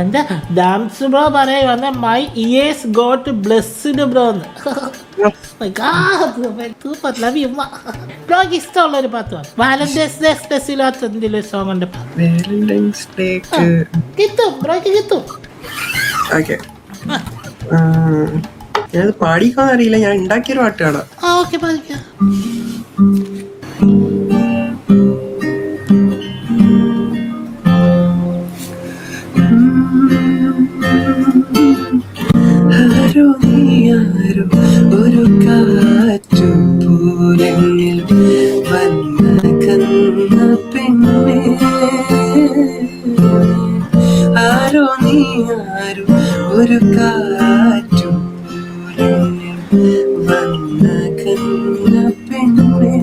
എന്റെ ഡാംസ് ബ്രോ പറയുന്ന my ears got blessed bro ബ്രോക്ക് ഇഷ്ടമുള്ള ഒരു പാട്ട് വാലന്റൈൻസ് ഡേ സ്പെഷ്യൽ ആയിട്ട് എന്തെങ്കിലും സോങ് ഉണ്ട് കിട്ടും ബ്രോക്ക് കിട്ടും. ഞാനത് പാടിക്കാന്ന് അറിയില്ല, ഞാൻ ഉണ്ടാക്കിയൊരു പാട്ടാണ്. ഓക്കെ പാടിക്കാം. ഒരു കാറ്റുപൂരങ്ങിൽ വന്ന കന്ന പെണ്ണെ, ആരോ നീ ആരോ ഒരു കാറ്റുപൂരങ്ങിൽ വന്ന കന്ന പെണ്ണെ,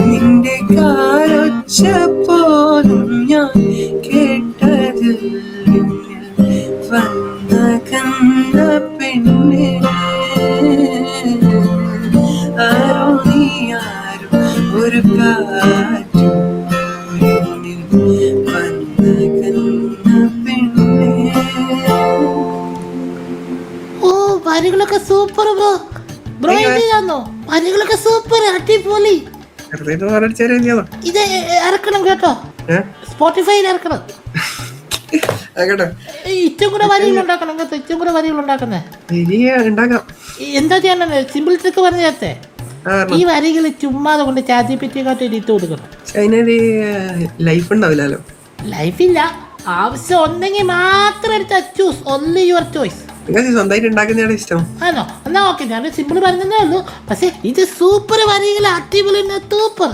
നിന്റെ കാലൊച്ച പോലും ഞാൻ കേട്ടത് വന്ന കന്ന പെണ്ണെ, ആരോ നീ ആരോ ഒരു കാറ്റു വന്ന കന്ന പെണ്ണെ. ഓ വരികളൊക്കെ സൂപ്പർ ബ്രോ. ബ്രോ എഴുതിയാന്നോ? വരികളൊക്കെ സൂപ്പർ, അടിപൊളി. ഇത് ഇറക്കണം കേട്ടോ, സ്പോട്ടിഫൈയിൽ ഇറക്കണം. ഇച്ചും കൂടെ വരികൾ ഉണ്ടാക്കണം കേട്ടോ, ഇച്ചും കൂടെ വരികൾ ഉണ്ടാക്കുന്നേ. എന്താ ചെയ്യാൻ സിമ്പിൾ ട്രിക്ക് പറഞ്ഞു ചേർത്തേ, ഈ വരികൾ ചുമ്മാതെ കൊണ്ട് ചാറ്റിപ്പിറ്റിക്കാട്ട് ഇട്ട് കൊടുക്കണം. ലൈഫില്ല, ആവശ്യം ഉണ്ടെങ്കിൽ മാത്രം എടുത്ത് ചൂസ്, ഓൺലി യുവർ ചോയ്സ്. ആണോ? എന്നാ ഓക്കെ, ഞാൻ സിമ്പിൾ പറഞ്ഞതേ ഉള്ളൂ, പക്ഷെ ഇത് സൂപ്പർ വരികൾ, അടിപൊളി സൂപ്പർ.